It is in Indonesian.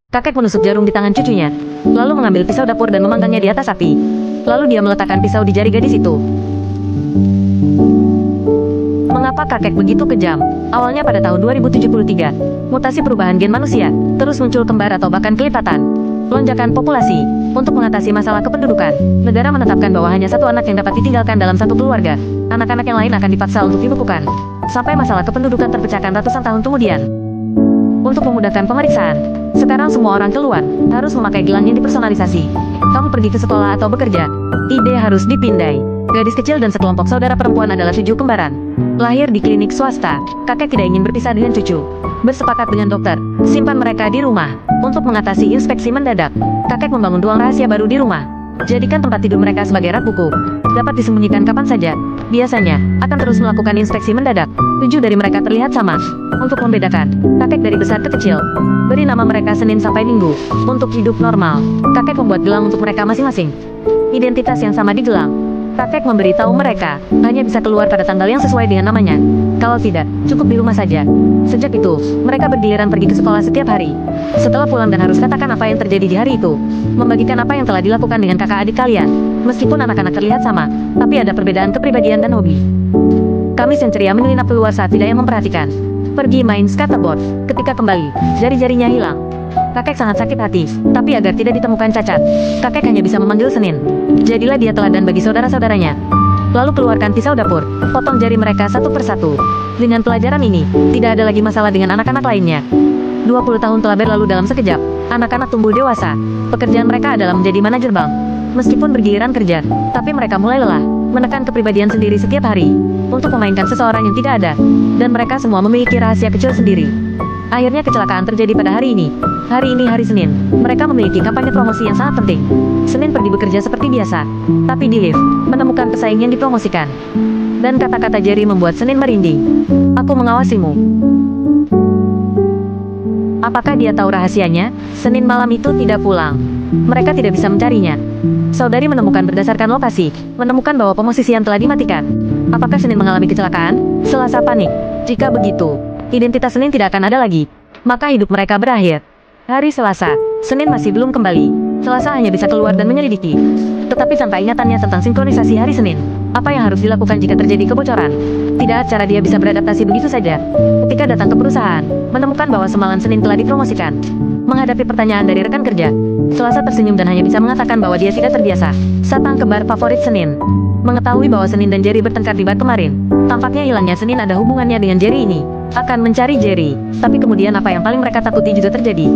Kakek menusuk jarum di tangan cucunya, lalu mengambil pisau dapur dan memanggangnya di atas api. Lalu dia meletakkan pisau di jari gadis itu. Mengapa kakek begitu kejam? Awalnya pada tahun 2073, mutasi perubahan gen manusia terus muncul kembar atau bahkan kelipatan. Lonjakan populasi. Untuk mengatasi masalah kependudukan, negara menetapkan bahwa hanya satu anak yang dapat ditinggalkan dalam satu keluarga. Anak-anak yang lain akan dipaksa untuk dibekukan. Sampai masalah kependudukan terpecahkan ratusan tahun kemudian. Untuk memudahkan pemeriksaan, sekarang semua orang keluar harus memakai gelang yang dipersonalisasi. Kamu pergi ke sekolah atau bekerja, ide harus dipindai. Gadis kecil dan sekelompok saudara perempuan adalah 7 kembaran. Lahir di klinik swasta, kakek tidak ingin berpisah dengan cucu. Bersepakat dengan dokter, simpan mereka di rumah. Untuk mengatasi inspeksi mendadak, kakek membangun ruang rahasia baru di rumah. Jadikan tempat tidur mereka sebagai rak buku. Dapat disembunyikan kapan saja. Biasanya, akan terus melakukan inspeksi mendadak. 7 dari mereka terlihat sama. Untuk membedakan, kakek dari besar ke kecil. Beri nama mereka Senin sampai Minggu. Untuk hidup normal, kakek membuat gelang untuk mereka masing-masing. Identitas yang sama di gelang. Kakek memberitahu mereka, hanya bisa keluar pada tanggal yang sesuai dengan namanya. Kalau tidak, cukup di rumah saja. Sejak itu, mereka bergiliran pergi ke sekolah setiap hari. Setelah pulang dan harus katakan apa yang terjadi di hari itu. Membagikan apa yang telah dilakukan dengan kakak adik kalian. Meskipun anak-anak terlihat sama, tapi ada perbedaan kepribadian dan hobi. Kamis yang ceria menyelinap keluar saat tidak yang memperhatikan. Pergi main skateboard. Ketika kembali, jari-jarinya hilang. Kakek sangat sakit hati, tapi agar tidak ditemukan cacat, kakek hanya bisa memanggil Senin. Jadilah dia teladan bagi saudara-saudaranya. Lalu keluarkan pisau dapur, potong jari mereka satu persatu. Dengan pelajaran ini, tidak ada lagi masalah dengan anak-anak lainnya. 20 tahun telah berlalu dalam sekejap. Anak-anak tumbuh dewasa. Pekerjaan mereka adalah menjadi manajer bank. Meskipun bergiliran kerja, tapi mereka mulai lelah, menekan kepribadian sendiri setiap hari, untuk memainkan seseorang yang tidak ada. Dan mereka semua memiliki rahasia kecil sendiri. Akhirnya kecelakaan terjadi pada hari ini. Hari ini hari Senin. Mereka memiliki kampanye promosi yang sangat penting. Senin pergi bekerja seperti biasa. Tapi di lift, menemukan pesaing yang dipromosikan. Dan kata-kata Jerry membuat Senin merinding. Aku mengawasimu. Apakah dia tahu rahasianya? Senin malam itu tidak pulang. Mereka tidak bisa mencarinya. Saudari menemukan berdasarkan lokasi, menemukan bahwa pemosisian telah dimatikan. Apakah Senin mengalami kecelakaan? Selasa panik. Jika begitu, identitas Senin tidak akan ada lagi. Maka hidup mereka berakhir. Hari Selasa, Senin masih belum kembali. Selasa hanya bisa keluar dan menyelidiki. Tetapi tanpa ingatannya tentang sinkronisasi hari Senin. Apa yang harus dilakukan jika terjadi kebocoran? Tidak ada cara dia bisa beradaptasi begitu saja. Ketika datang ke perusahaan, menemukan bahwa semalam Senin telah dipromosikan. Menghadapi pertanyaan dari rekan kerja, Selasa tersenyum dan hanya bisa mengatakan bahwa dia tidak terbiasa. Satang kembar favorit Senin. Mengetahui bahwa Senin dan Jerry bertengkar di bar kemarin. Tampaknya hilangnya Senin ada hubungannya dengan Jerry ini. Akan mencari Jerry. Tapi kemudian apa yang paling mereka takuti juga terjadi.